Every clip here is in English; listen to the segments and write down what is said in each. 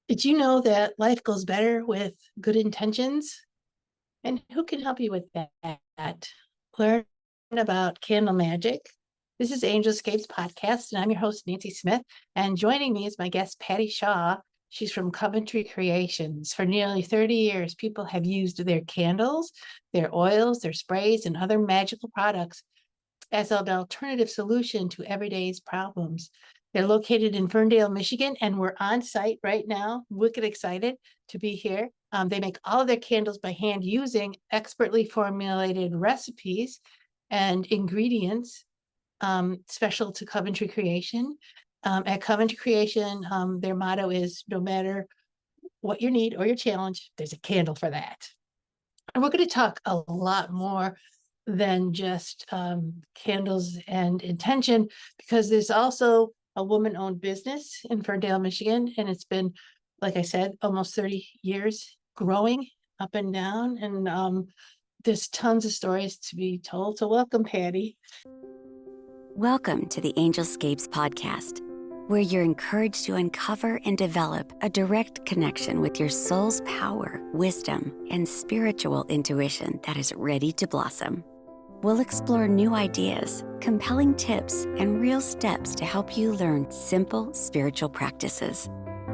Did you know that life goes better with good intentions? And who can help you with that? Learn about candle magic. This is Angelscapes podcast, and I'm your host, Nancy Smith. And joining me is my guest, Patty Shaw. She's from Coventry Creations. For nearly 30 years, people have used their candles, their oils, their sprays, and other magical products as an alternative solution to everyday's problems. They're located in Ferndale, Michigan, and we're on site right now. Wicked excited to be here. They make all of their candles by hand using expertly formulated recipes and ingredients special to Coventry Creation. At Coventry Creation, their motto is no matter what your need or your challenge, there's a candle for that. And we're going to talk a lot more than just candles and intention, because there's also a woman-owned business in Ferndale, Michigan, and it's been, like I said, almost 30 years growing up and down, and there's tons of stories to be told. So welcome, Patty. Welcome to the Angelscapes podcast, where you're encouraged to uncover and develop a direct connection with your soul's power, wisdom, and spiritual intuition that is ready to blossom. We'll explore new ideas, compelling tips, and real steps to help you learn simple spiritual practices.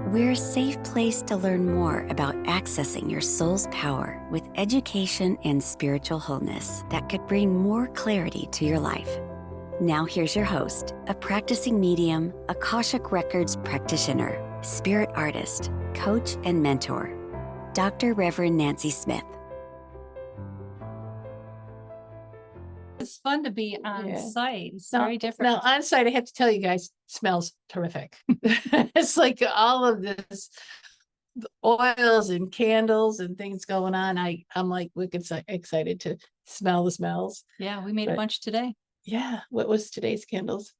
We're a safe place to learn more about accessing your soul's power with education and spiritual wholeness that could bring more clarity to your life. Now here's your host, a practicing medium, Akashic Records practitioner, spirit artist, coach, and mentor, Dr. Reverend Nancy Smith. It's fun to be on site. It's very different. Now, on site, I have to tell you guys, smells terrific. It's like all of this oils and candles and things going on. I'm like wicked excited to smell the smells. Yeah, we made a bunch today. Yeah. What was today's candles?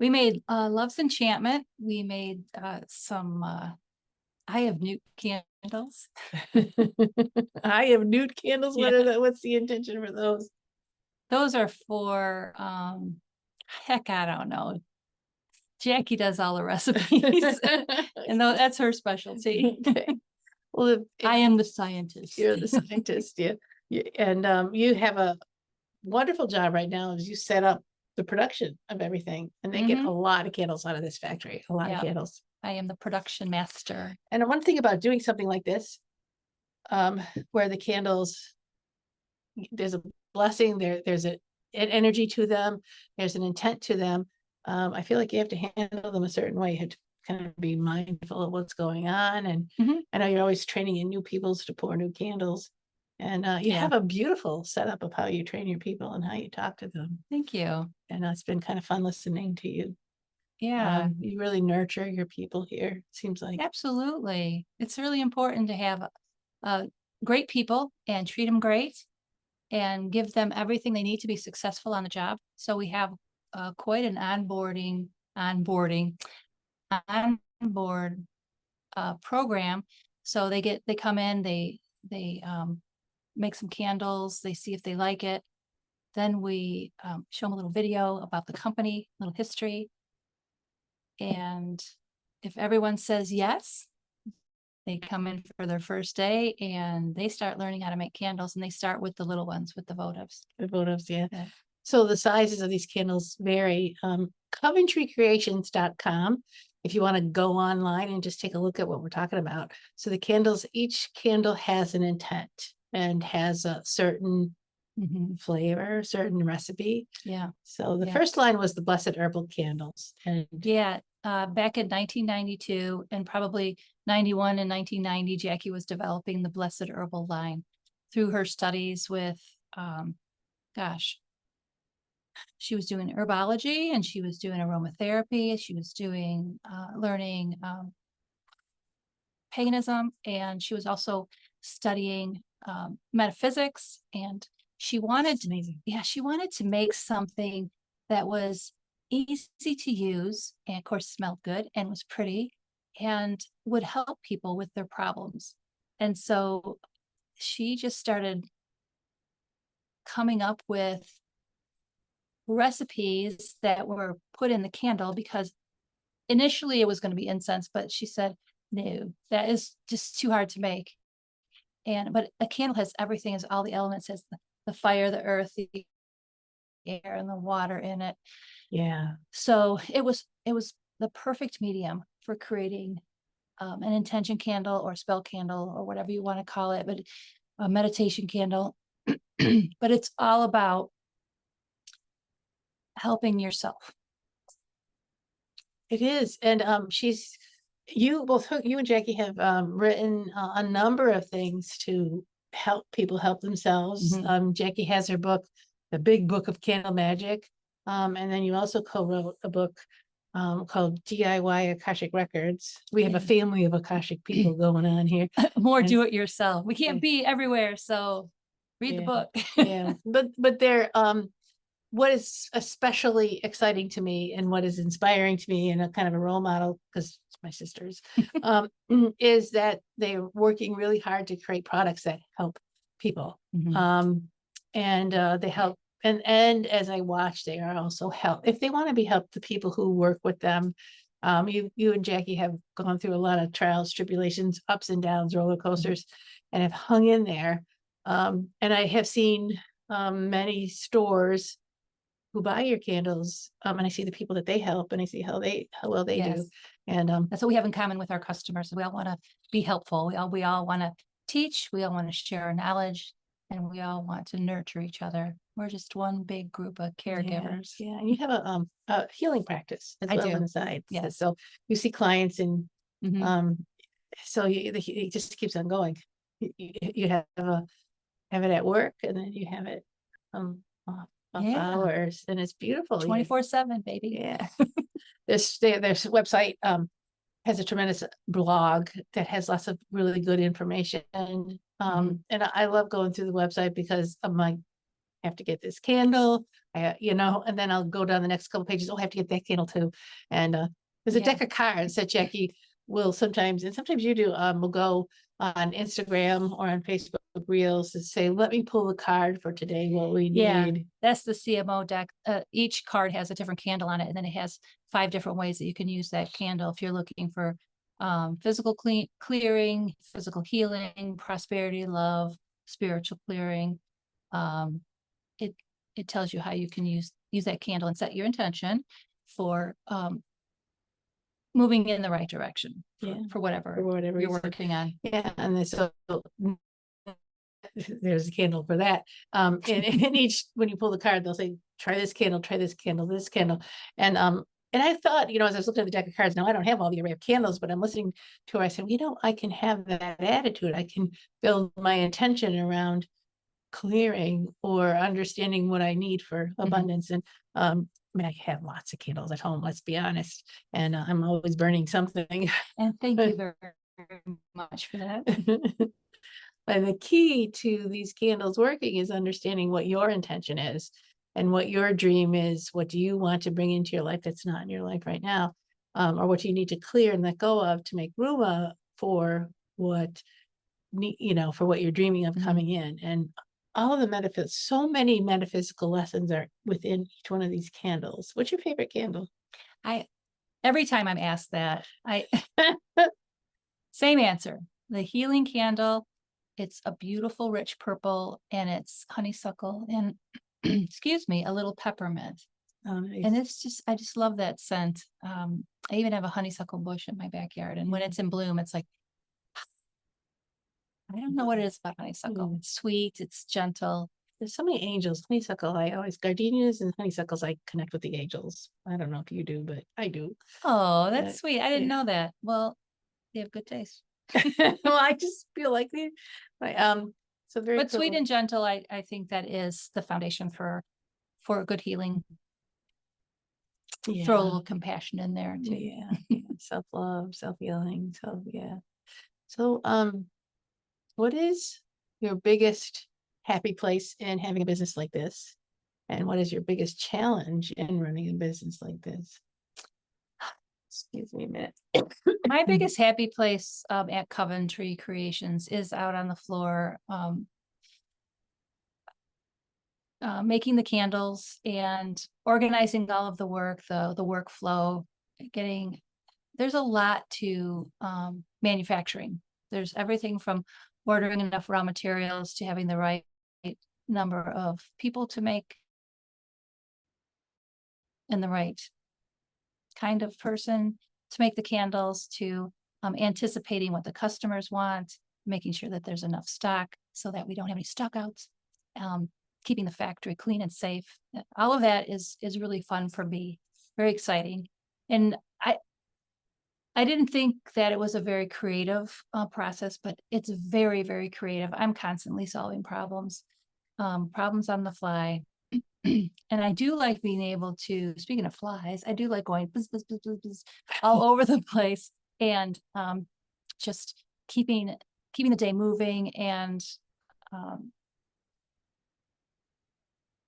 We made Love's Enchantment. We made some Eye of Newt candles. Eye of Newt candles. Yeah. What's the intention for those? Those are for heck, I don't know. Jackie does all the recipes, and that's her specialty. Okay. Well, I am the scientist. You're the scientist, yeah. And you have a wonderful job right now as you set up the production of everything, and they get a lot of candles out of this factory. A lot of candles. I am the production master. And one thing about doing something like this, where the candles, there's a blessing, there's an energy to them, there's an intent to them. I feel like you have to handle them a certain way. You have to kind of be mindful of what's going on. And I know you're always training in new people to pour new candles. And you have a beautiful setup of how you train your people and how you talk to them. Thank you. And it's been kind of fun listening to you. Yeah. You really nurture your people here, it seems like. Absolutely. It's really important to have great people and treat them great and give them everything they need to be successful on the job. So we have quite an onboard program. So they come in, they make some candles, they see if they like it. Then we show them a little video about the company, a little history. And if everyone says yes, they come in for their first day and they start learning how to make candles, and they start with the little ones, with the votives. The votives, yeah. So the sizes of these candles vary. CoventryCreations.com, if you want to go online and just take a look at what we're talking about. So the candles, each candle has an intent and has a certain flavor, certain recipe. Yeah. So the first line was the Blessed Herbal Candles. And back in 1992 and probably 91 and 1990, Jackie was developing the Blessed Herbal line through her studies with, she was doing herbology, and she was doing aromatherapy. She was doing learning paganism, and she was also studying metaphysics. And she wanted she wanted to make something that was easy to use, and of course smelled good and was pretty and would help people with their problems. And so she just started coming up with recipes that were put in the candle, because initially it was going to be incense, but she said, No, that is just too hard to make. But a candle has everything, has all the elements, has the fire, the earth, the air, and the water in it. Yeah. So it was the perfect medium for creating an intention candle or spell candle or whatever you want to call it, but a meditation candle. But it's all about helping yourself. It is. And you and Jackie have written a number of things to help people help themselves. Mhm. Jackie has her book, The Big Book of Candle Magic. And then you also co-wrote a book called DIY Akashic Records. We have a Yeah. family of Akashic people going on here. More And do it yourself. We can't yeah, be everywhere, so read the yeah, book. yeah. But they're what is especially exciting to me and what is inspiring to me and a kind of a role model, because it's my sisters, is that they're working really hard to create products that help people. Mhm. And they help, and as I watch, they are also help if they want to be helped, the people who work with them. You and Jackie have gone through a lot of trials, tribulations, ups and downs, roller coasters, and have hung in there. And I have seen many stores who buy your candles, and I see the people that they help, and I see how well they do. Yes. And That's what we have in common with our customers. We all want to be helpful. We all want to teach. We all want to share our knowledge, and we all want to nurture each other. We're just one big group of yeah, caregivers. yeah, and you have a healing practice as I well do. inside. Yes. So you see clients, and Mhm. so it just keeps on going. You have it at work, and then you have it off Yeah. hours, and it's beautiful. 24/7, baby. Yeah. This website has a tremendous blog that has lots of really good information. And I love going through the website because I'm like, I have to get this candle, and then I'll go down the next couple pages. Oh, I have to get that candle too. And there's a Yeah. deck of cards that Jackie will sometimes, and sometimes you do, will go on Instagram or on Facebook Reels to say, let me pull the card for today, what we Yeah. need. That's the CMO deck. Each card has a different candle on it, and then it has 5 different ways that you can use that candle if you're looking for physical clearing, physical healing, prosperity, love, spiritual clearing. Um, it it tells you how you can use that candle and set your intention for moving in the right direction Yeah. for whatever For whatever you're reason. working on. Yeah. And then so there's a candle for that. And each, when you pull the card, they'll say, try this candle, this candle. And I thought, as I was looking at the deck of cards, now I don't have all the array of candles, but I'm listening to her. I said, I can have that attitude. I can build my intention around clearing or understanding what I need for abundance. And I mean, I have lots of candles at home, let's be honest. And I'm always burning something. And thank you very much for that. And the key to these candles working is understanding what your intention is and what your dream is. What do you want to bring into your life that's not in your life right now? Or what do you need to clear and let go of to make room for what, for what you're dreaming of coming in. And all of the metaphysics, so many metaphysical lessons are within each one of these candles. What's your favorite candle? Every time I'm asked that, same answer. The healing candle. It's a beautiful, rich purple, and it's honeysuckle and excuse me, a little peppermint. Oh, nice. And I just love that scent. I even have a honeysuckle bush in my backyard, and when it's in bloom, it's like, I don't know what it is about honeysuckle. It's sweet, it's gentle. There's so many angels. Honeysuckle, gardenias and honeysuckles, I connect with the angels. I don't know if you do, but I do. Oh, that's sweet. I didn't Yeah. know that. Well, they have good taste. Well, I just feel like so very But sweet cool. and gentle, I think that is the foundation for good healing. Yeah. Throw a little compassion in there too. Yeah. Self-love, self-healing. So yeah. So what is your biggest happy place in having a business like this? And what is your biggest challenge in running a business like this? Excuse me a minute. My biggest happy place at Coventry Creations is out on the floor, making the candles and organizing all of the work, the workflow, getting there's a lot to manufacturing. There's everything from ordering enough raw materials to having the right number of people to make, and the right kind of person to make the candles, to anticipating what the customers want, making sure that there's enough stock so that we don't have any stockouts, keeping the factory clean and safe. All of that is really fun for me, very exciting. And I didn't think that it was a very creative process, but it's very, very creative. I'm constantly solving problems on the fly. And I do like being able to, speaking of flies, I do like going buzz, buzz, buzz, buzz, buzz, all over the place, and just keeping the day moving. And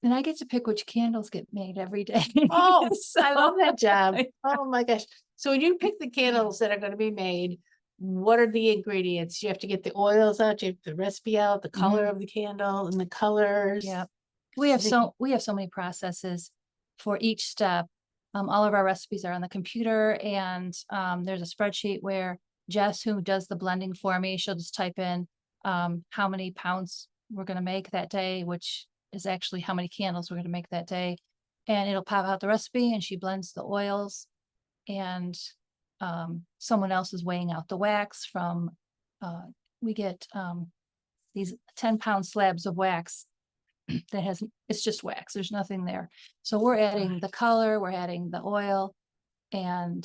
I get to pick which candles get made every day. Oh, I love So- that job. Oh my gosh. So when you pick the candles that are going to be made, what are the ingredients? You have to get the oils out, you have the recipe out, the color of the candle and the colors. Yeah. We have They- so many processes for each step. All of our recipes are on the computer, and there's a spreadsheet where Jess, who does the blending for me, she'll just type in how many pounds we're going to make that day, which is actually how many candles we're going to make that day. And it'll pop out the recipe, and she blends the oils, and someone else is weighing out the wax from, we get these 10-pound slabs of wax that has, it's just wax, there's nothing there. So we're adding the color, we're adding the oil, and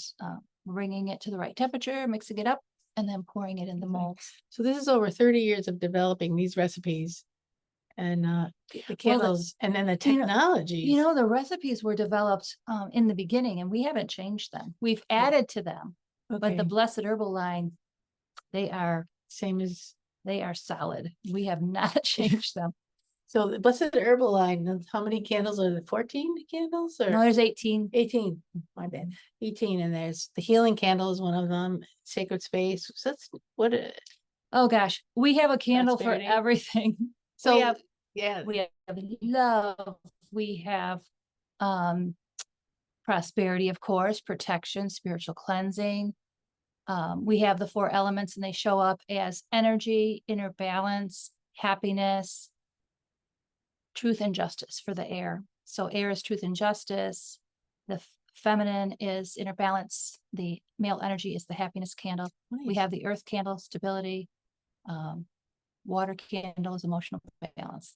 bringing it to the right temperature, mixing it up, and then pouring it in the molds. So this is over 30 years of developing these recipes and the candles and then the technology. You know, the recipes were developed in the beginning, and we haven't changed them. We've added to them, but the Blessed Herbal line, they are same as solid. We have not changed them. so the Blessed Herbal line, how many candles are there? 14 candles or No, there's 18. 18? My bad. 18, and there's the healing candle is one of them, Sacred Space. So that's what Oh gosh, we have a candle for Prosperity. everything. so we have yeah. we have love, we have prosperity, of course, protection, spiritual cleansing. We have the 4 elements, and they show up as energy, inner balance, happiness, truth and justice for the air. So air is truth and justice. The feminine is inner balance. The male energy is the happiness candle. We Nice. have the earth candle, stability. Water candle is emotional balance.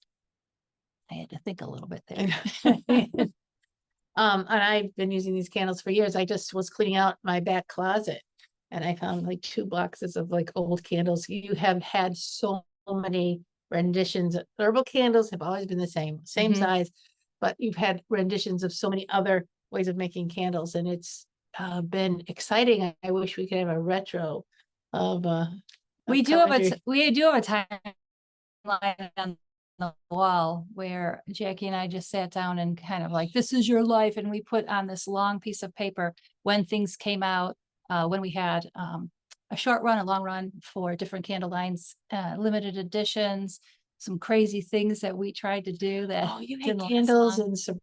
I had to think a little bit there. And I've been using these candles for years. I just was cleaning out my back closet and I found like 2 boxes of like old candles. You have had so many renditions. Herbal candles have always been the same Mhm. size, but you've had renditions of so many other ways of making candles, and it's been exciting. I wish we could have a retro of We do have Coventry. a timeline on the wall where Jackie and I just sat down and kind of like, this is your life. And we put on this long piece of paper when things came out, when we had a short run, a long run for different candle lines, limited editions, some crazy things that we tried to do that Oh, you had didn't last candles long. and some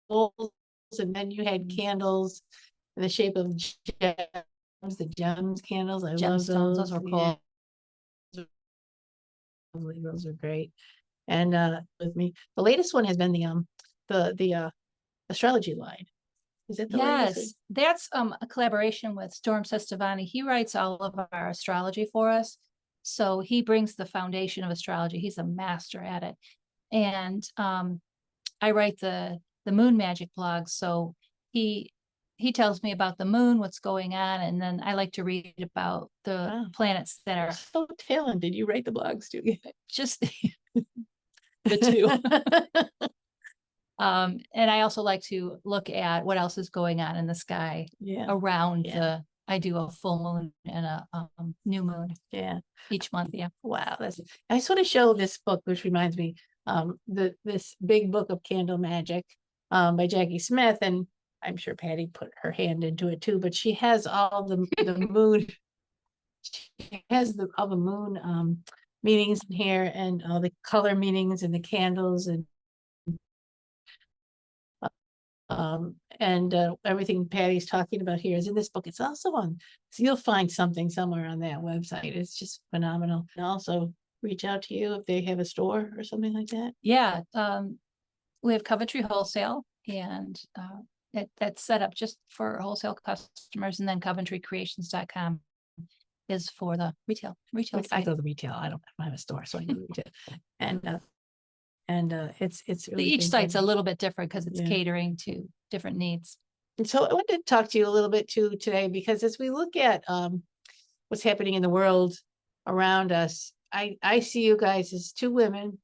bowls, and then you had candles in the shape of gems, the gems candles. I love Gemstones, those. those were Yeah, cool. those are great. And with me, the latest one has been the astrology line. Is it the latest? Yes, that's a collaboration with Storm Sestavani. He writes all of our astrology for us. So he brings the foundation of astrology. He's a master at it. And I write the moon magic blog. So he tells me about the moon, what's going on, and then I like to read about the Wow. planets that are So talented. You write the blogs too. just the two. And I also like to look at what else is going on in the sky Yeah. around Yeah. I do a full moon and a new moon Yeah. each month. Yeah. Wow. I just want to show this book, which reminds me, this big book of candle magic, by Jackie Smith. And I'm sure Patty put her hand into it too, but she has all the moon. She has all the moon, meanings in here, and all the color meanings and the candles, and And everything Patty's talking about here is in this book. It's also on, so you'll find something somewhere on that website. It's just phenomenal. And also reach out to you if they have a store or something like that. Yeah, we have Coventry Wholesale, and that's set up just for wholesale customers, and then CoventryCreations.com is for the retail Which I side. go to retail. I don't have a store, so I go to retail. And it's really Each site's a fantastic. little bit different because it's Yeah. catering to different needs. And so I wanted to talk to you a little bit too today, because as we look at what's happening in the world around us, I see you guys as two women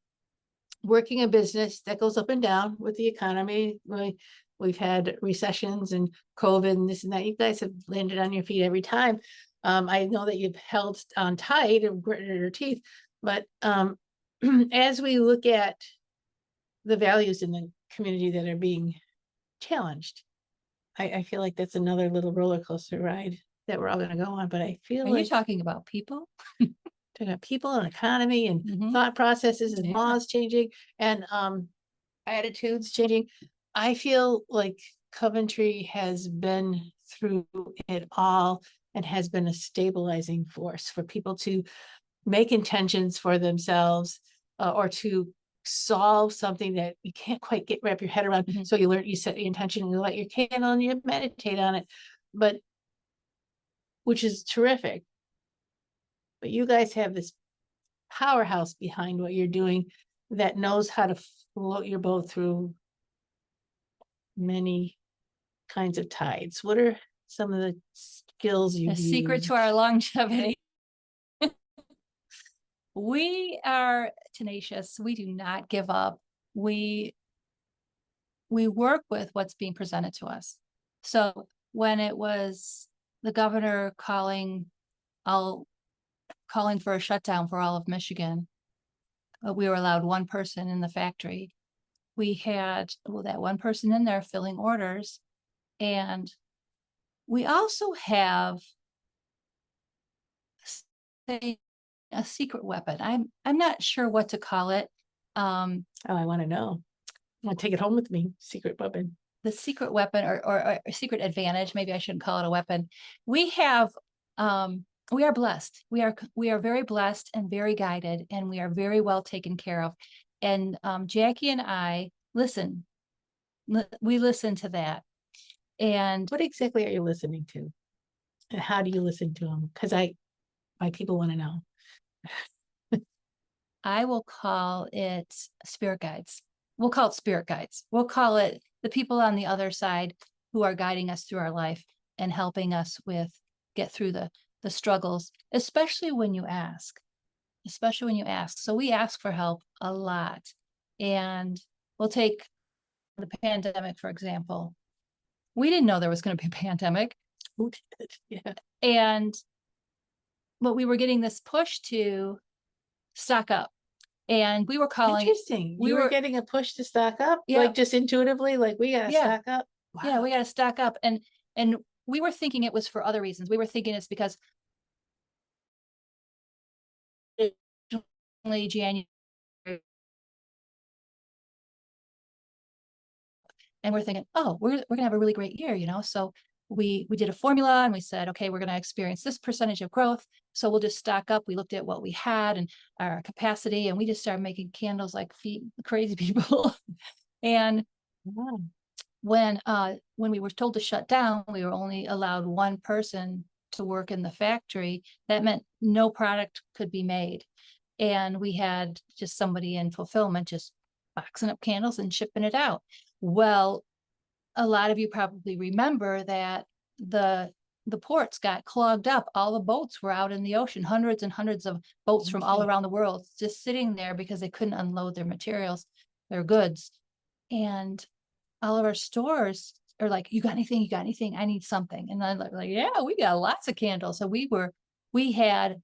working a business that goes up and down with the economy. We've had recessions and COVID and this and that. You guys have landed on your feet every time. I know that you've held on tight and gritted your teeth, but as we look at the values in the community that are being challenged, I feel like that's another little roller coaster ride that we're all going to go on. But I feel Are like you talking about people? talking about people and economy and Mhm. thought processes and Yeah. laws changing and attitudes changing. I feel like Coventry has been through it all and has been a stabilizing force for people to make intentions for themselves, or to solve something that you can't quite wrap your head around. Mhm. So you set the intention and you light your candle and you meditate on it, but which is terrific. But you guys have this powerhouse behind what you're doing that knows how to float your boat through many kinds of tides. What are some of the skills A you've secret used? to our longevity. We are tenacious. We do not give up. We work with what's being presented to us. So when it was the governor calling for a shutdown for all of Michigan, we were allowed one person in the factory. We had that one person in there filling orders, and we also have a secret weapon. I'm not sure what to call it. Oh, I want to know. I want to take it home with me. Secret weapon. The secret weapon or a secret advantage. Maybe I shouldn't call it a weapon. We have, we are blessed. We are very blessed and very guided, and we are very well taken care of. And Jackie and I listen. We listen to that. And What exactly are you listening to? And how do you listen to them? Because my people want to know. I will call it spirit guides. We'll call it spirit guides. We'll call it the people on the other side who are guiding us through our life and helping us get through the struggles, especially when you ask. So we ask for help a lot. And we'll take the pandemic, for example. We didn't know there was going to be a pandemic. Who did? Yeah. But we were getting this push to stock up. And we were calling. Interesting. We You were were getting a push to stock up, Yeah. like just intuitively, like we gotta Yeah. stock up. Yeah, we Wow. got to stock up. And we were thinking it was for other reasons. We were thinking it's because only January, and we're thinking, oh, we're gonna have a really great year, So we did a formula and we said, okay, we're gonna experience this percentage of growth. So we'll just stock up. We looked at what we had and our capacity, and we just started making candles like crazy people. And Wow. when we were told to shut down, we were only allowed one person to work in the factory. That meant no product could be made. And we had just somebody in fulfillment just boxing up candles and shipping it out. Well, a lot of you probably remember that the ports got clogged up. All the boats were out in the ocean, hundreds and hundreds of boats from all Okay. around the world just sitting there because they couldn't unload their materials, their goods. And all of our stores are like, you got anything? You got anything? I need something. And I'm like, yeah, we got lots of candles. So we had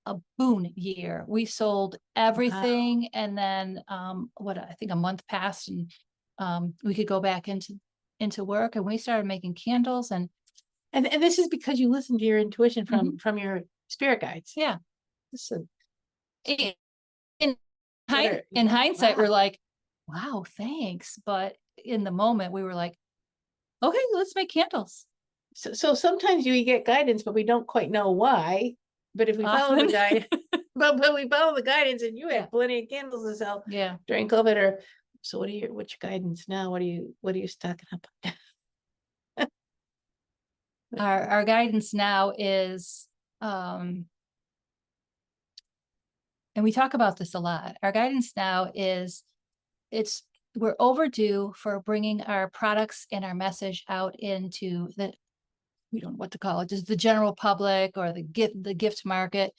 a boon year. We sold everything. And then I think a month passed, and we could go back into work, and we started making candles. And this is because you listened to your intuition from your spirit guides. yeah. Listen. In hindsight, we're like, wow, thanks. But in the moment, we were like, okay, let's make candles. So sometimes you get guidance, but we don't quite know why. But if we follow the Often. guide, but we follow the guidance, and you Yeah. had plenty of candles to sell Yeah. during COVID. Or so, what's your guidance now? What are you stocking up on? Our guidance now is, and we talk about this a lot. Our guidance now is we're overdue for bringing our products and our message out into we don't know what to call it, just the general public or the gift market,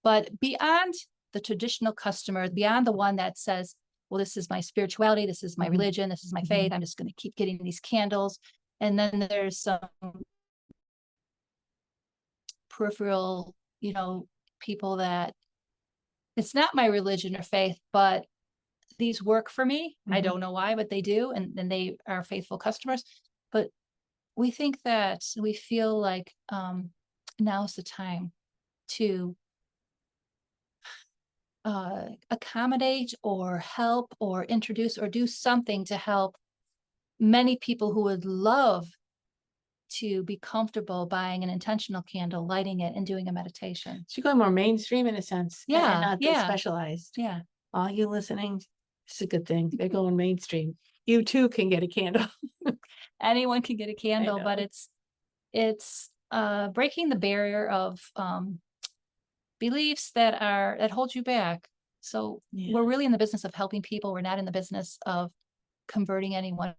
but beyond the traditional customer, beyond the one that says, well, this is my spirituality, this is my Mhm. religion, this is my faith, I'm just going to keep getting these candles. And then there's some peripheral, people that it's not my religion or faith, but these work for me. I Mhm. don't know why, but they do. And they are faithful customers. But we think that we feel like now's the time to accommodate or help or introduce or do something to help many people who would love to be comfortable buying an intentional candle, lighting it, and doing a meditation. So you're going more mainstream in a sense, and Yeah, not yeah, specialized. yeah. All you listening, it's a good thing. They're going mainstream. You too can get a candle. Anyone can get a candle, but know. it's breaking the barrier of beliefs that hold you back. So Yeah. we're really in the business of helping people. We're not in the business of converting anyone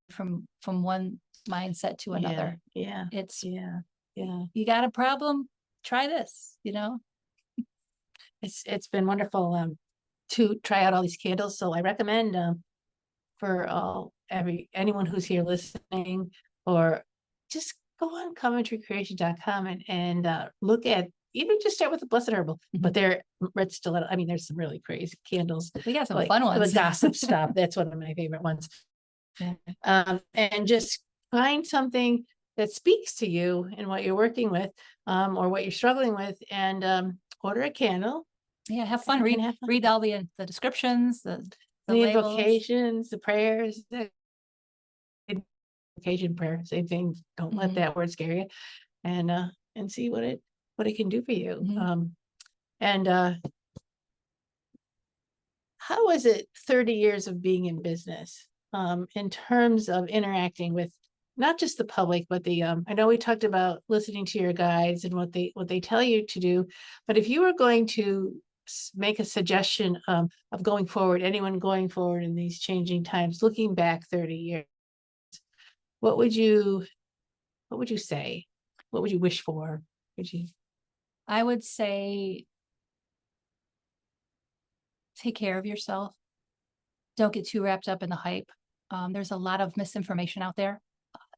from one mindset to another. Yeah. It's Yeah. Yeah. you got a problem, try this, It's been wonderful to try out all these candles. So I recommend for anyone who's here listening, or just go on CoventryCreations.com and look at, even just start with the Blessed Herbal. But they're red stiletto. I mean, there's some really crazy candles. we got some Like fun the ones. gossip stuff. That's one of my favorite ones. And just find something that speaks to you and what you're working with, or what you're struggling with, and order a candle. Yeah, have fun. And have fun. Read all the descriptions, the The labels. invocations, the prayers, the invocation prayer, same thing. Don't let that word scare you, and see what it can do for you. And how was it 30 years of being in business, in terms of interacting with not just the public, but I know we talked about listening to your guides and what they tell you to do, but if you were going to make a suggestion of going forward, anyone going forward in these changing times, looking back 30 years, what would you say? What would you wish for? I would say take care of yourself. Don't get too wrapped up in the hype. There's a lot of misinformation out there,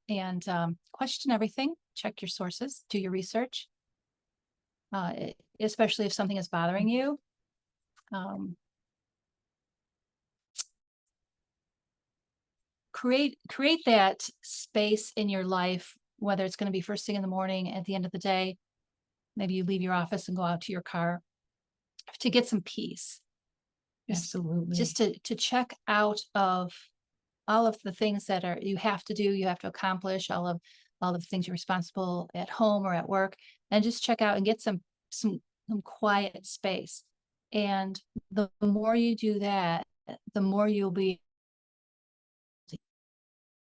and question everything. Check your sources. Do your research, especially if something is bothering you. Create that space in your life, whether it's going to be first thing in the morning, at the end of the day. Maybe you leave your office and go out to your car to get some peace. Absolutely. Just to check out of all of the things that you have to do, you have to accomplish, all of the things you're responsible at home or at work, and just check out and get some quiet space. And the more you do that, the more you'll be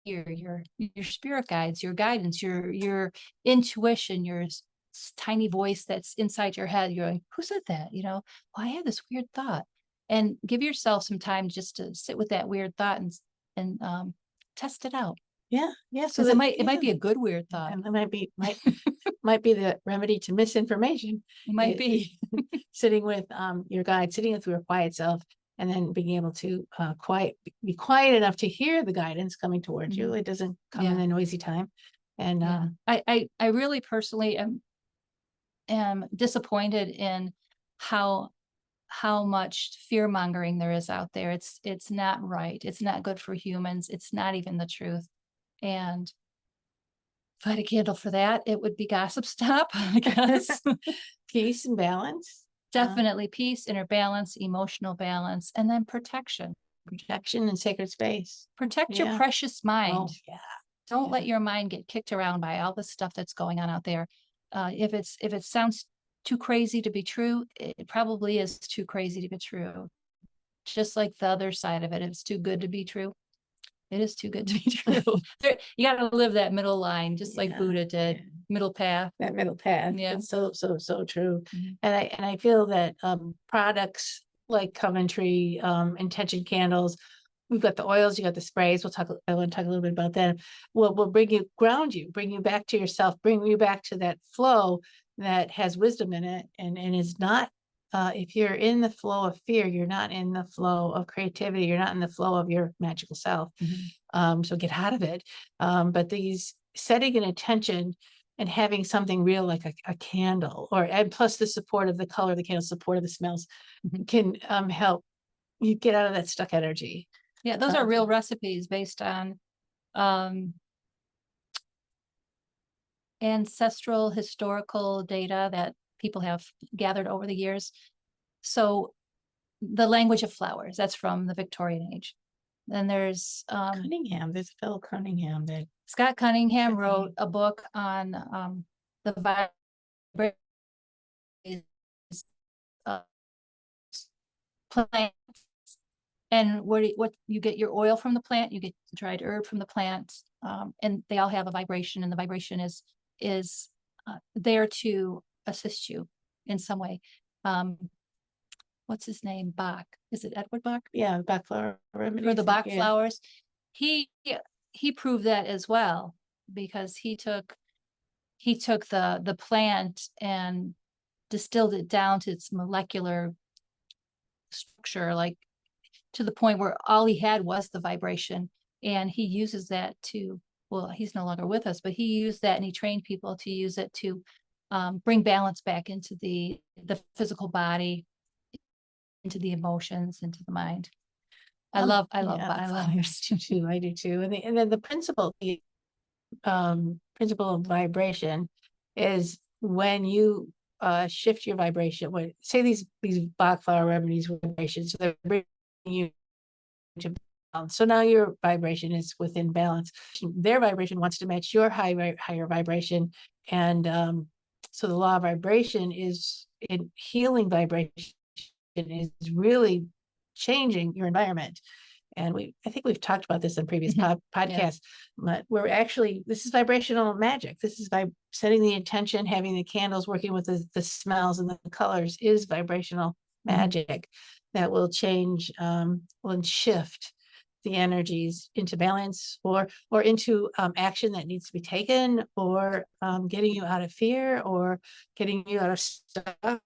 your spirit guides, your guidance, your intuition, your tiny voice that's inside your head. You're like, who said that? Well, I had this weird thought. And give yourself some time just to sit with that weird thought and test it out. Yeah. So Because it might be a good weird thought. and it might be the remedy to misinformation. It might be. Sitting with your guide, sitting with your quiet self, and then being able to be quiet enough to hear the guidance coming towards you. It doesn't come in a noisy time. And I really personally am disappointed in how much fear mongering there is out there. It's not right. It's not good for humans. It's not even the truth. And if I had a candle for that, it would be Gossip Stop, I guess. peace and balance. Definitely peace, inner balance, emotional balance, and then protection. Protection and sacred space. Protect your precious mind. Oh, Don't let your mind get kicked around by all the stuff that's going on out there. If it sounds too crazy to be true, it probably is too crazy to be true. Just like the other side of it, if it's too good to be true, it is too good to be true. You got to live that middle line, just like Yeah, Buddha did, yeah. middle path. That middle path. Yeah. It's so true. Mhm. And I feel that products like Coventry intention candles, we've got the oils, you got the sprays. I want to talk a little bit about that. Will bring you, ground you, bring you back to yourself, bring you back to that flow that has wisdom in it, and is not. If you're in the flow of fear, you're not in the flow of creativity. You're not in the flow of your magical self. So get out of it. But these setting an intention and having something real like a candle, and plus the support of the color of the candle, support of the smells, can help you get out of that stuck energy. Yeah, those are real recipes based on ancestral historical data that people have gathered over the years. So the language of flowers, that's from the Victorian age. Then there's Cunningham, there's a fellow Cunningham that Scott Cunningham wrote a book on the vibrations of plants, and what you get your oil from the plant, you get dried herb from the plant, and they all have a vibration, and the vibration is there to assist you in some way. What's his name? Bach. Is it Edward Bach? yeah, Bach flower remedies. For the Bach yeah. flowers. He proved that as well, because he took the plant and distilled it down to its molecular structure, like to the point where all he had was the vibration. And he uses that to, well, he's no longer with us, but he used that and he trained people to use it to bring balance back into the physical body, into the emotions, into the mind. I love yours too. I do too. And then the principle of vibration is when you shift your vibration. When say these Bach flower remedies vibrations, so they're bringing you to balance. So now your vibration is within balance. Their vibration wants to match your higher vibration, and so the law of vibration is in healing vibration is really changing your environment. And I think we've talked about this in previous podcasts, but this is vibrational magic. This is by setting the intention, having the candles, working with the smells and the colors is vibrational magic that will change, will shift the energies into balance or into action that needs to be taken, or getting you out of fear, or getting you out of stuck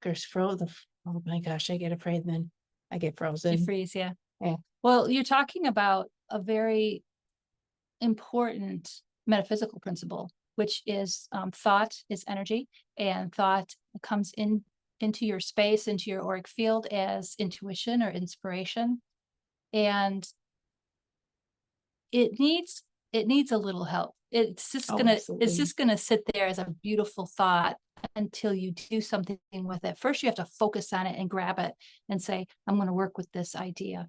or frozen. Oh my gosh, I get afraid and then I get frozen. You freeze, yeah. Yeah. Well, you're talking about a very important metaphysical principle, which is thought is energy, and thought comes into your space, into your auric field as intuition or inspiration. And it needs a little help. It's just gonna sit there as a beautiful thought until you do something with it. First, you have to focus on it and grab it and say, I'm going to work with this idea.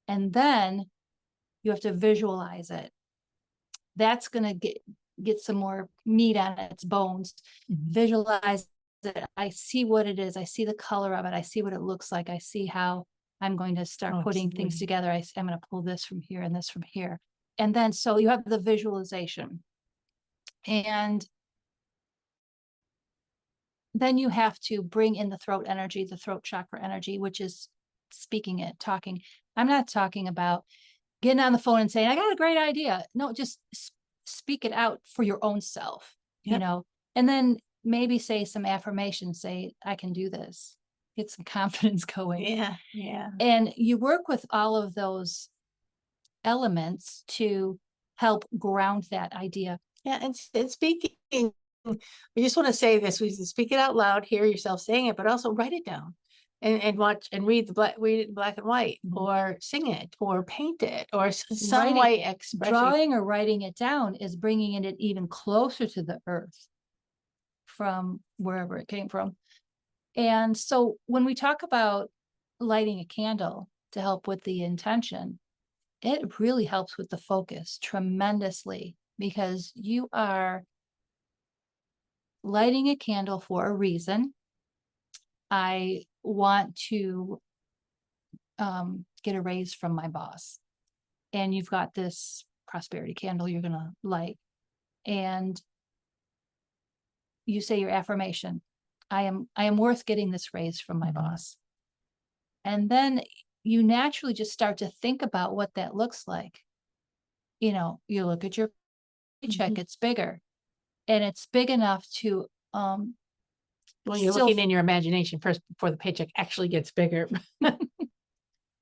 And then you have to visualize it. That's going to get some more meat on its bones. Visualize it. I see what it is. I see the color of it. I see what it looks like. I see how I'm going to start putting things together. I'm going to pull this from here and this from here. And then, so you have the visualization. And then you have to bring in the throat energy, the throat chakra energy, which is speaking it, talking. I'm not talking about getting on the phone and saying, I got a great idea. No, just speak it out for your own self, you know, and then maybe say some affirmations, say, I can do this, get some confidence going. Yeah. And you work with all of those elements to help ground that idea. Yeah. And speaking, we just want to say this, we speak it out loud, hear yourself saying it, but also write it down and watch and read it in black and white, or sing it, or paint it, or some way expressing. Drawing or writing it down is bringing it even closer to the earth from wherever it came from. And so when we talk about lighting a candle to help with the intention, it really helps with the focus tremendously, because you are lighting a candle for a reason. I want to get a raise from my boss. And you've got this prosperity candle you're going to light. And you say your affirmation, I am worth getting this raise from my boss. And then you naturally just start to think about what that looks like. You know, you look at your paycheck, it's bigger, and it's big enough to Well, you're still looking in your imagination first before the paycheck actually gets bigger.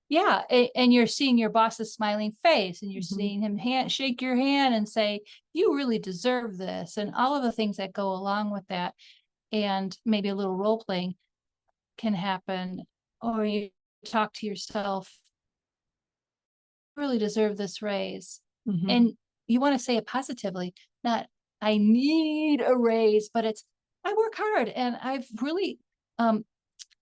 yeah, and you're seeing your boss's smiling face, and you're Mhm. seeing him shake your hand and say, you really deserve this, and all of the things that go along with that. And maybe a little role playing can happen, or you talk to yourself, really deserve this raise. Mhm. And you want to say it positively, not I need a raise, but it's I work hard and I've really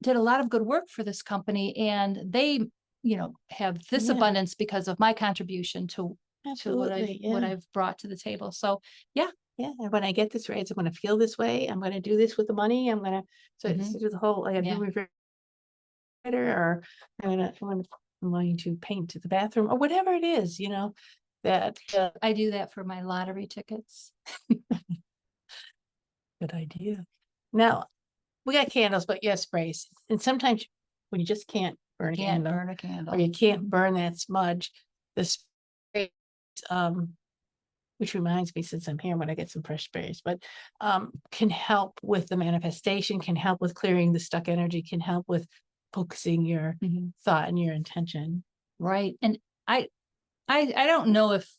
did a lot of good work for this company, and they, you know, have this Yeah. abundance because of my contribution to Absolutely. what Yeah. I've brought to the table. So yeah. Yeah. And when I get this raise, I'm going to feel this way. I'm going to do this with the money. I'm going to, so it's Mhm. do the whole, I got a Yeah. new refrigerator, or I'm going to paint the bathroom, or whatever it is, you know, that, I do that for my lottery tickets. good idea. Now, we got candles, but yes, sprays. And sometimes when you just can't burn a Can't candle, burn a candle. or you can't burn that smudge, the spray, which reminds me, since I'm here, when I get some fresh sprays, but can help with the manifestation, can help with clearing the stuck energy, can help with focusing your thought and your intention. Right. And I don't know if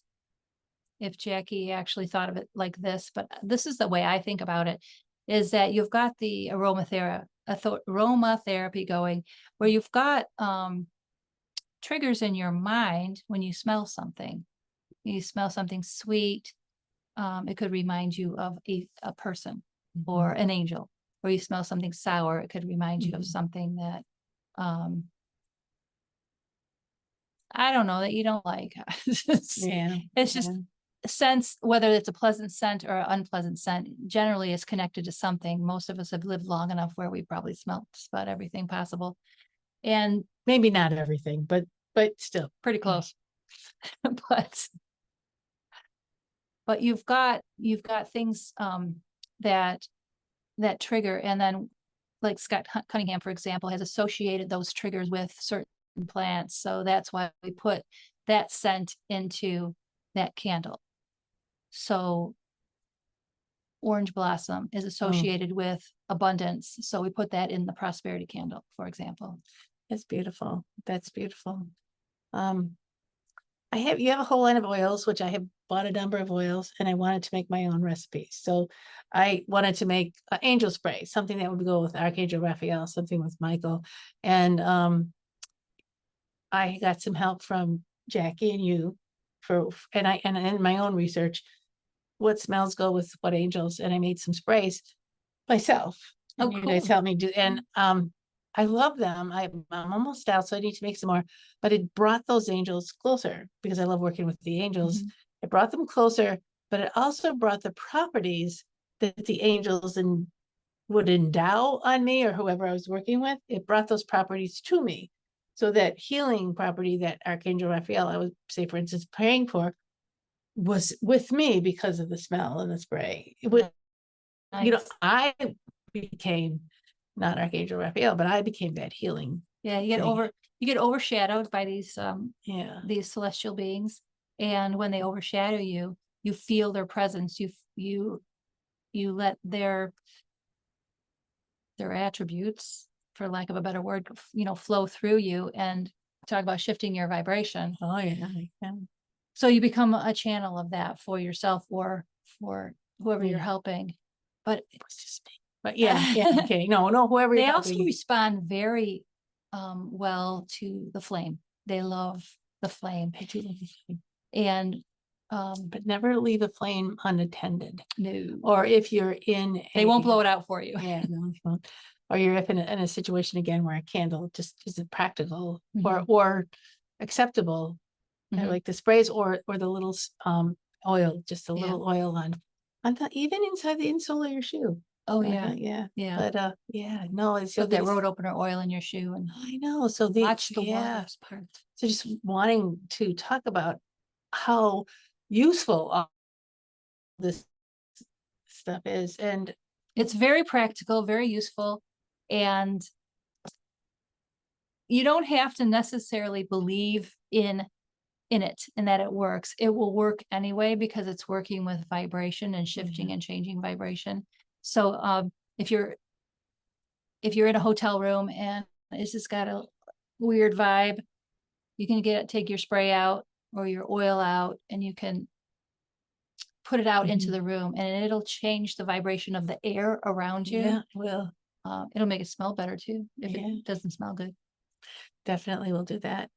Jackie actually thought of it like this, but this is the way I think about it, is that you've got the aromatherapy going, where you've got triggers in your mind when you smell something. You smell something sweet, it could remind you of a person or an angel. Or you smell something sour, it could remind you of something that I don't know, that you don't like. Yeah. It's just sense, whether it's a pleasant scent or an unpleasant scent, generally is connected to something. Most of us have lived long enough where we probably smelled just about everything possible, and Maybe not everything, but still. pretty close. but you've got things that trigger, and then like Scott Cunningham, for example, has associated those triggers with certain plants. So that's why we put that scent into that candle. So orange blossom is associated with abundance. So we put that in the prosperity candle, for example. That's beautiful. That's beautiful. You have a whole line of oils, which I have bought a number of oils, and I wanted to make my own recipes. So I wanted to make angel spray, something that would go with Archangel Raphael, something with Michael. And I got some help from Jackie and you and in my own research, what smells go with what angels, and I made some sprays myself. Oh, And you guys cool. helped me do, and I love them. I'm almost out, so I need to make some more. But it brought those angels closer, because I love working with the angels. It brought them closer, but it also brought the properties that the angels would endow on me, or whoever I was working with. It brought those properties to me. So that healing property that Archangel Raphael, I would say, for instance, praying for, was with me because of the smell and the spray. It was, Nice. I became not Archangel Raphael, but I became that healing. Yeah, you get overshadowed by these celestial beings, and when they overshadow you, you feel their presence. You let their attributes, for lack of a better word, flow through you, and talk about shifting your vibration. Oh yeah, I can. So you become a channel of that for yourself or for whoever you're helping. But it was just me. But yeah, okay. No, whoever they you're also helping. respond very well to the flame. They love the flame. And but never leave a flame unattended. no. Or if you're in they won't blow it out for you. Yeah, no, it won't. Or you're in a situation again where a candle just isn't practical or acceptable. I Mhm. like the sprays or the little oil, just a Yeah. little oil on the even inside the insole of your shoe. Oh, I yeah. thought, yeah. Yeah. But yeah, no, it's so Put that these, road opener oil in your shoe and I know. So watch the yeah. waters part. So just wanting to talk about how useful all this stuff is. And It's very practical, very useful, and you don't have to necessarily believe in it and that it works. It will work anyway because it's working with vibration and shifting and changing vibration. So if you're in a hotel room and it's just got a weird vibe, you can take your spray out or your oil out and you can put it out into Mhm. the room and it'll change the vibration of the air around you. Yeah, will It'll make it smell better too if Yeah. it doesn't smell good. definitely will do that.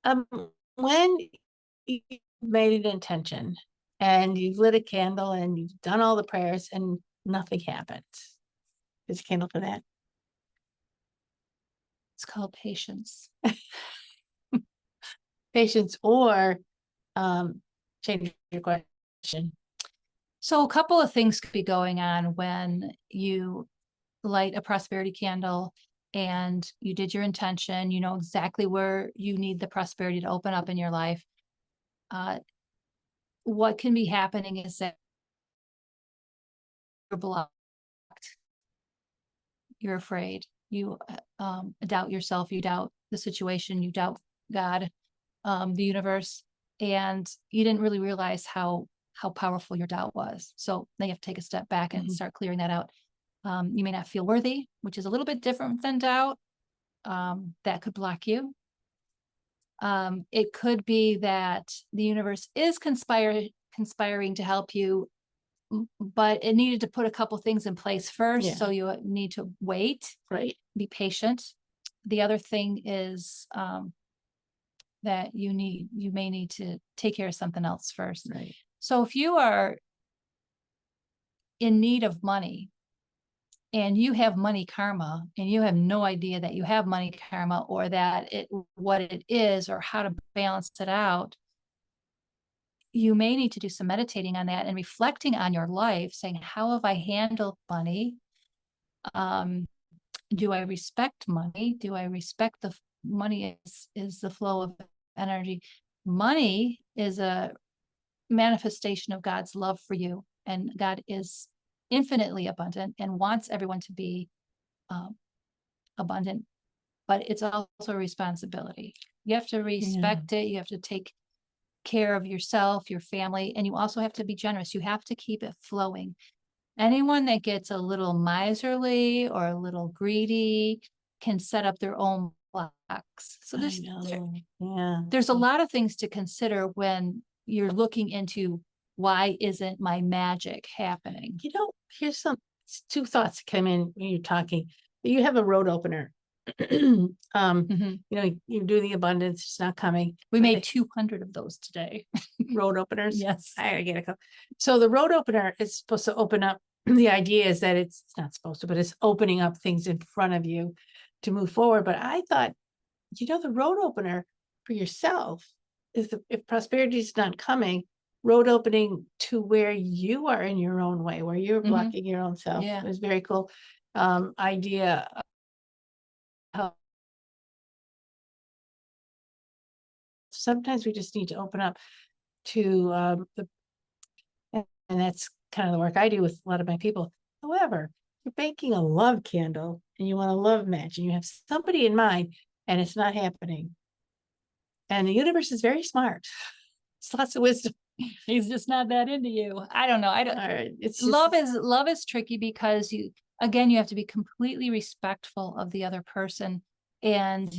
Um, when you made an intention and you've lit a candle and you've done all the prayers and nothing happens, there's a candle for that. It's called patience. Patience or change your question. So a couple of things could be going on when you light a prosperity candle and you did your intention, you know exactly where you need the prosperity to open up in your life. What can be happening is that you're blocked, you're afraid, you doubt yourself, you doubt the situation, you doubt God, the universe, and you didn't really realize how powerful your doubt was. So then you have to take a step back and start clearing that out. You may not feel worthy, which is a little bit different than doubt. That could block you. It could be that the universe is conspiring to help you, but it needed to put a couple things in place first. Yeah. So you need to wait, Right. be patient. The other thing is that you may need to take care of something else first. Right. So if you are in need of money and you have money karma and you have no idea that you have money karma or that what it is or how to balance it out, you may need to do some meditating on that and reflecting on your life, saying, how have I handled money? Do I respect money? Do I respect the money is the flow of energy? Money is a manifestation of God's love for you, and God is infinitely abundant and wants everyone to be abundant, but it's also a responsibility. You have to respect it. You have to take care of yourself, your family, and you also have to be generous. You have to keep it flowing. Anyone that gets a little miserly or a little greedy can set up their own blocks. So there's a lot of things to consider when you're looking into why isn't my magic happening? Here's two thoughts came in when you're talking. You have a road opener. You do the abundance, it's not coming. We made 200 of those today. Road openers. Yes. I get a couple. So the road opener is supposed to open up. The idea is that it's not supposed to, but it's opening up things in front of you to move forward. But I thought, the road opener for yourself is if prosperity is not coming, road opening to where you are in your own way, where you're blocking your own self. Yeah. It was very cool idea. Sometimes we just need to open up to and that's kind of the work I do with a lot of my people. However, you're baking a love candle and you want a love match and you have somebody in mind and it's not happening. And the universe is very smart. It's lots of wisdom. He's just not that into you. I don't know. All right. It's just, love is tricky because you have to be completely respectful of the other person. And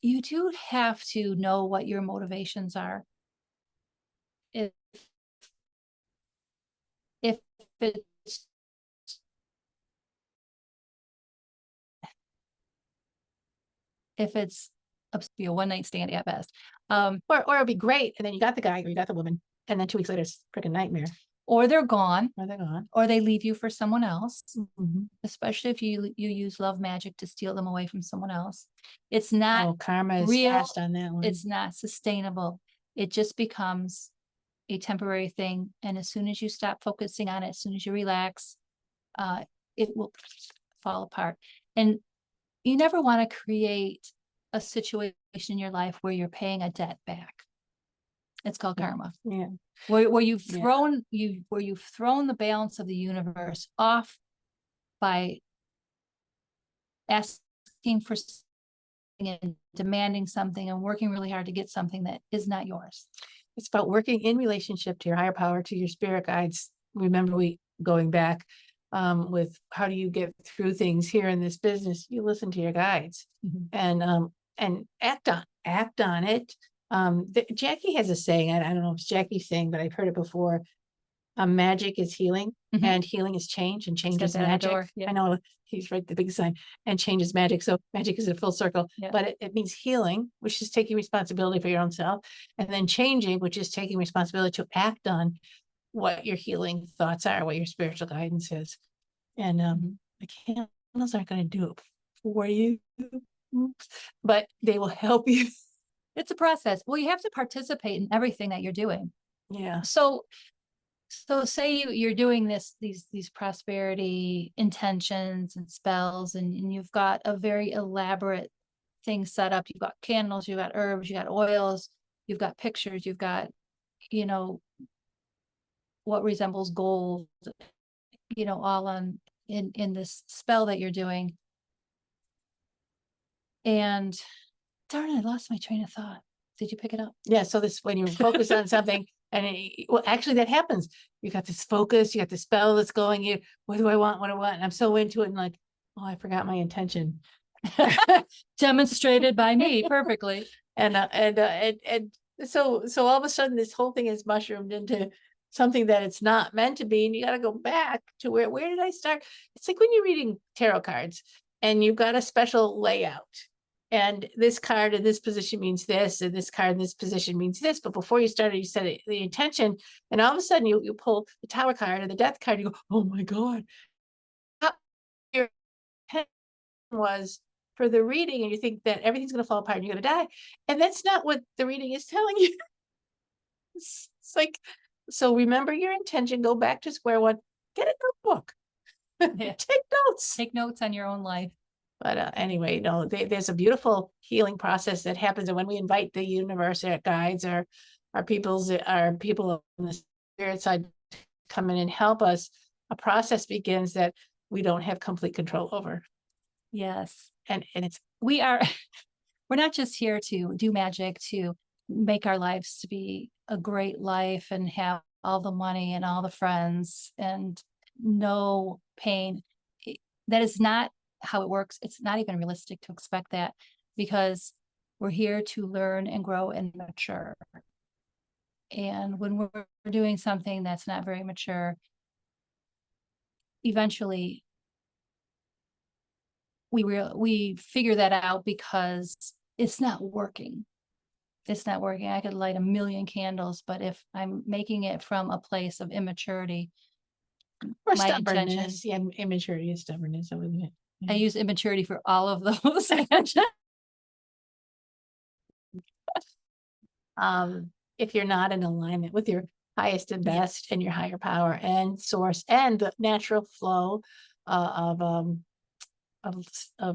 you do have to know what your motivations are. If it's be a one-night stand at best. or it'll be great. And then you got the guy or you got the woman. And then 2 weeks later, it's a freaking nightmare. or they're gone, Or they're gone. or they leave you for someone else, Mhm. especially if you use love magic to steal them away from someone else. It's not Oh, karma is real. fast on that one. It's not sustainable. It just becomes a temporary thing. And as soon as you stop focusing on it, as soon as you relax, it will fall apart. And you never want to create a situation in your life where you're paying a debt back. It's called karma. Yeah. Where you've Yeah. thrown the balance of the universe off by asking for something and demanding something and working really hard to get something that is not yours. It's about working in relationship to your higher power, to your spirit guides. Remember, going back with how do you get through things here in this business? You listen to your guides and act on it. Jackie has a saying. I don't know if it's Jackie's saying, but I've heard it before. Magic is healing, and healing is change, and change is magic. Yeah. I know he's right, the big sign, and change is magic. So magic is a full circle, but it means healing, which is taking responsibility for your own self, and then changing, which is taking responsibility to act on what your healing thoughts are, what your spiritual guidance is. And the candles aren't going to do it for you, but they will help you. It's a process. Well, you have to participate in everything that you're doing. Yeah. So say you're doing these prosperity intentions and spells, and you've got a very elaborate thing set up. You've got candles, you've got herbs, you got oils, you've got pictures, you've got, what resembles gold, all in this spell that you're doing. And darn, I lost my train of thought. Did you pick it up? Yeah. So when you focus on something, and well, actually that happens. You got this focus, you got the spell that's going, what do I want? What do I want? And I'm so into it, and like, oh, I forgot my intention. Demonstrated by me perfectly. And so all of a sudden this whole thing is mushroomed into something that it's not meant to be. And you got to go back to where did I start? It's like when you're reading tarot cards and you've got a special layout. And this card in this position means this, and this card in this position means this. But before you started, you said the intention, and all of a sudden you pull the Tower card or the Death card. You go, oh my God! Your intention was for the reading, and you think that everything's going to fall apart and you're going to die, and that's not what the reading is telling you. It's like, so remember your intention. Go back to square one. Get a notebook. Take notes. Take notes on your own life. But anyway, there's a beautiful healing process that happens. And when we invite the universe, our guides, our people on the spirit side to come in and help us, a process begins that we don't have complete control over. Yes. And we're not just here to do magic, to make our lives to be a great life and have all the money and all the friends and no pain. That is not how it works. It's not even realistic to expect that, because we're here to learn and grow and mature. And when we're doing something that's not very mature, eventually we figure that out because it's not working. It's not working. I could light 1,000,000 candles, but if I'm making it from a place of immaturity or my stubbornness, immaturity is stubbornness. I use immaturity for all of those. If you're not in alignment with your highest and best and your higher power and source and the natural flow of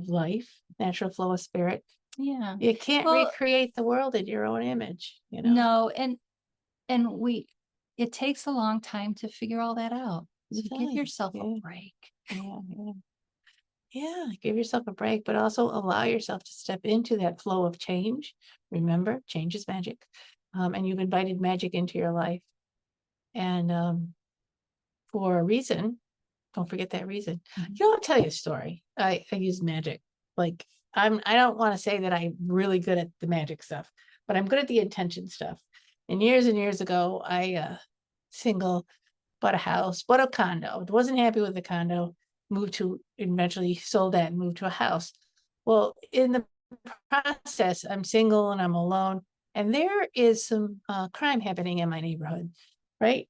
life, natural flow of spirit, you can't recreate the world in your own image. No, and it takes a long time to figure all that out. So give yourself a break. Yeah, give yourself a break, but also allow yourself to step into that flow of change. Remember, change is magic. And you've invited magic into your life. And for a reason, don't forget that reason. I'll tell you a story. I use magic. Like I don't want to say that I'm really good at the magic stuff, but I'm good at the intention stuff. And years ago, I single, bought a house, bought a condo. Wasn't happy with the condo. Eventually sold that and moved to a house. Well, in the process, I'm single and I'm alone, and there is some crime happening in my neighborhood, right?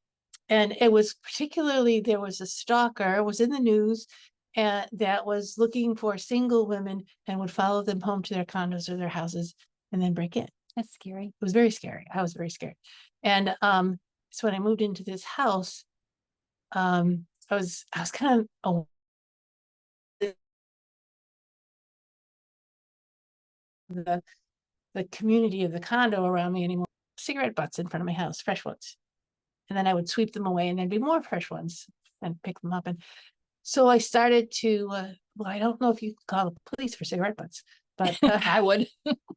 And it was particularly, there was a stalker, it was in the news, and that was looking for single women and would follow them home to their condos or their houses and then break in. That's scary. It was very scary. I was very scared. And so when I moved into this house, I was kind of the community of the condo around me anymore. Cigarette butts in front of my house, fresh ones. And then I would sweep them away and there'd be more fresh ones and pick them up. And so I started to, well, I don't know if you could call the police for cigarette butts, but I would.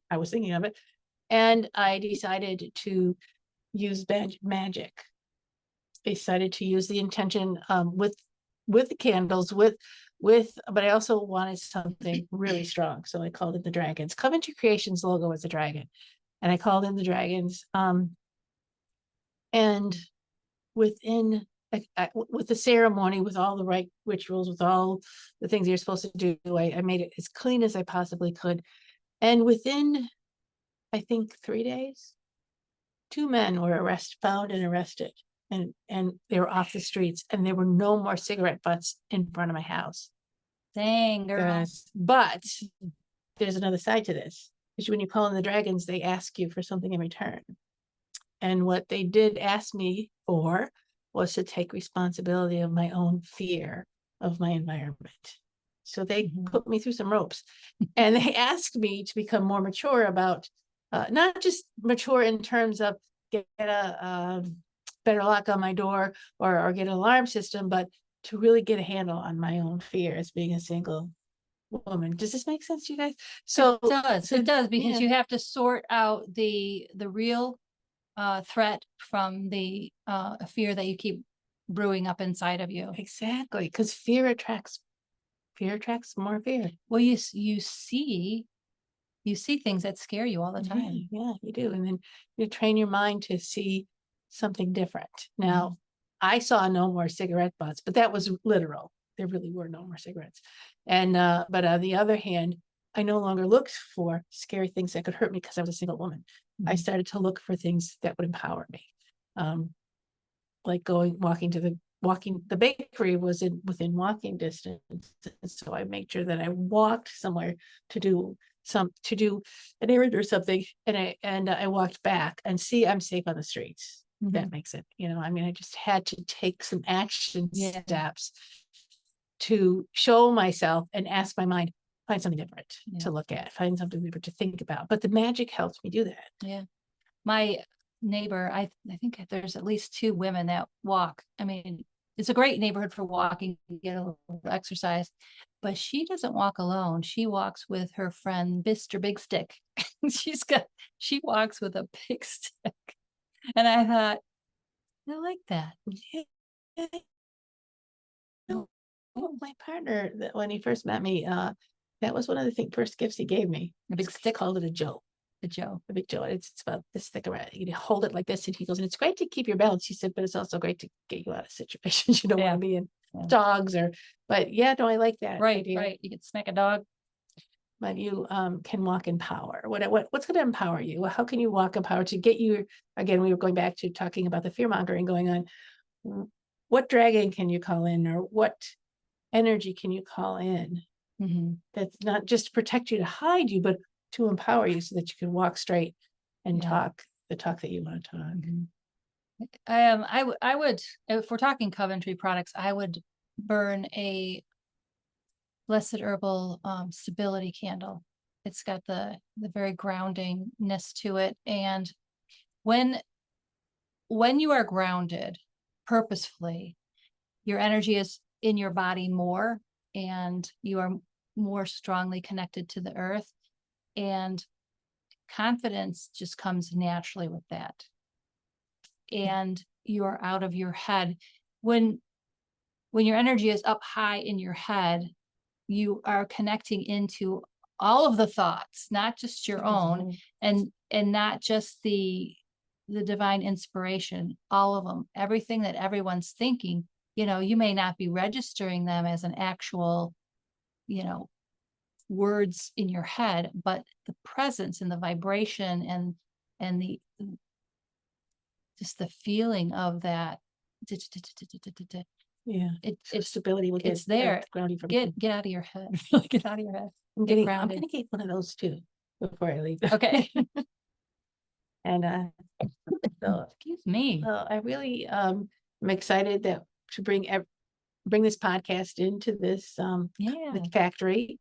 I was thinking of it. And I decided to use magic. I decided to use the intention with the candles, but I also wanted something really strong. So I called it the dragons. Coventry Creations logo was a dragon. And I called in the dragons. And within with the ceremony, with all the right rituals, with all the things you're supposed to do, I made it as clean as I possibly could. And within, I think, 3 days, 2 men were found and arrested, and they were off the streets, and there were no more cigarette butts in front of my house. Dang, girl. But there's another side to this, because when you call in the dragons, they ask you for something in return. And what they did ask me for was to take responsibility of my own fear of my environment. So they put me through some ropes, and they asked me to become more mature about, not just mature in terms of get a better lock on my door or get an alarm system, but to really get a handle on my own fear as being a single woman. Does this make sense to you guys? So It does, because yeah. you have to sort out the real threat from the fear that you keep brewing up inside of you. Exactly, because fear attracts more fear. Well, you see things that scare you all the time. Yeah, you do. And then you train your mind to see something different. Now, I saw no more cigarette butts, but that was literal. There really were no more cigarettes. And but on the other hand, I no longer looked for scary things that could hurt me because I was a single woman. I started to look for things that would empower me. Like the bakery was within walking distance. And so I made sure that I walked somewhere to do an errand or something. And I walked back and see, I'm safe on the streets. That makes it, I mean, I just had to take some action steps to show myself and ask my mind, find something different to look at, find something different to think about. But the magic helps me do that. Yeah. My neighbor, I think there's at least 2 women that walk. I mean, it's a great neighborhood for walking, get a little exercise, but she doesn't walk alone. She walks with her friend, Mr. Big Stick. She walks with a big stick. And I thought, I like that. My partner, when he first met me, that was one of the first gifts he gave me. A big stick. Called it a Joe. A big Joe. It's about this thick around. You hold it like this, and he goes, and it's great to keep your balance. He said, but it's also great to get you out of situations you don't want to be in. Dogs but yeah, no, I like that. Right, idea. right. You can smack a dog. But you can walk in power. What's going to empower you? Well, how can you walk in power to get you? Again, we were going back to talking about the fear mongering going on. What dragon can you call in, or what energy can you call in? That's not just to protect you, to hide you, but to empower you so that you can walk straight and talk the talk that you want to talk. I would, if we're talking Coventry products, I would burn a Blessed Herbal stability candle. It's got the very groundingness to it. And when you are grounded purposefully, your energy is in your body more, and you are more strongly connected to the earth, and confidence just comes naturally with that. And you are out of your head. When your energy is up high in your head, you are connecting into all of the thoughts, not just your own, and not just the divine inspiration, all of them, everything that everyone's thinking. You may not be registering them as an actual, words in your head, but the presence and the vibration and the just the feeling of that Yeah. So It's stability will it's get there. grounding from Get out of your head. Really get out of your head. I'm Get I'm grounded. gonna get one of those too before I leave. Okay. And so Excuse me. I really am excited that to bring this podcast into this Yeah. the factory.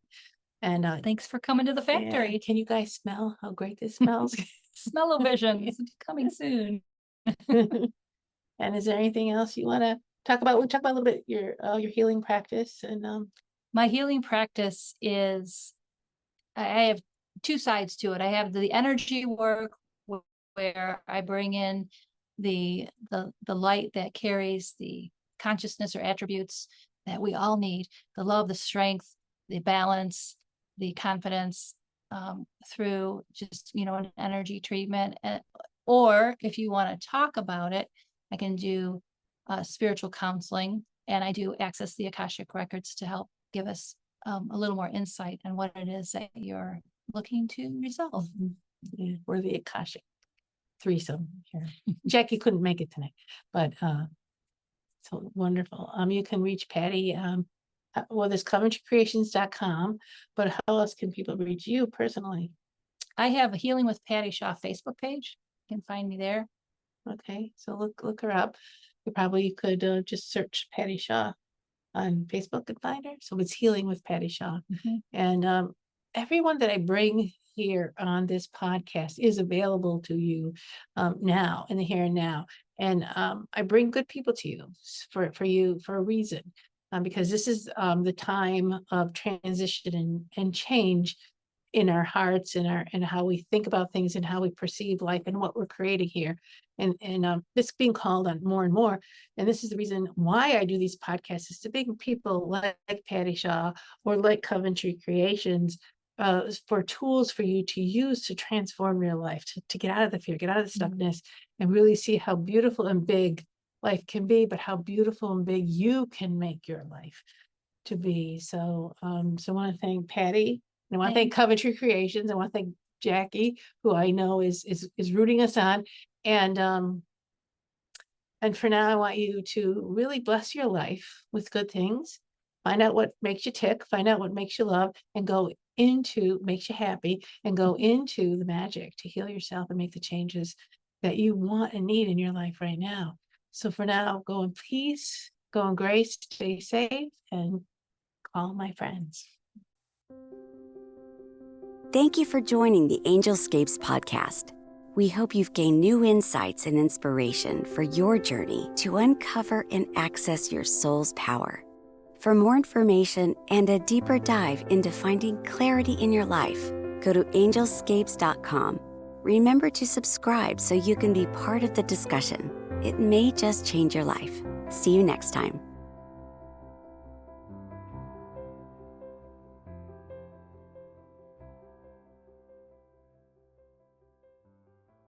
And Thanks for coming to the yeah, factory. can you guys smell how great this smells? Smell-o-vision is coming soon. And is there anything else you want to talk about? We'll talk about a little bit your healing practice and My healing practice is I have two sides to it. I have the energy work where I bring in the light that carries the consciousness or attributes that we all need, the love, the strength, the balance, the confidence, through just, an energy treatment. Or if you want to talk about it, I can do spiritual counseling, and I do access the Akashic records to help give us a little more insight on what it is that you're looking to resolve. yeah, we're the Akashic threesome here. Jackie couldn't make it tonight, but so wonderful. You can reach Patty. Well, there's CoventryCreations.com, but how else can people reach you personally? I have a Healing with Patty Shaw Facebook page. You can find me there. Okay, so look her up. You probably could just search Patty Shaw on Facebook and find her. So it's Healing with Patty Shaw. And everyone that I bring here on this podcast is available to you now, in the here and now. And I bring good people to you for you for a reason, because this is the time of transition and change in our hearts and how we think about things and how we perceive life and what we're creating here. And this being called on more and more. And this is the reason why I do these podcasts, is to bring people like Patty Shaw or like Coventry Creations for tools for you to use to transform your life, to get out of the fear, get out of the stuckness, and really see how beautiful and big life can be, but how beautiful and big you can make your life to be. So so I want to thank Patty. I want to thank Coventry Creations. I want to thank Jackie, who I know is rooting us on. And for now, I want you to really bless your life with good things. Find out what makes you tick, find out what makes you love, and go into makes you happy, and go into the magic to heal yourself and make the changes that you want and need in your life right now. So for now, go in peace, go in grace, stay safe, and call my friends. Thank you for joining the Angelscapes podcast. We hope you've gained new insights and inspiration for your journey to uncover and access your soul's power. For more information and a deeper dive into finding clarity in your life, go to angelscapes.com. Remember to subscribe so you can be part of the discussion. It may just change your life. See you next time.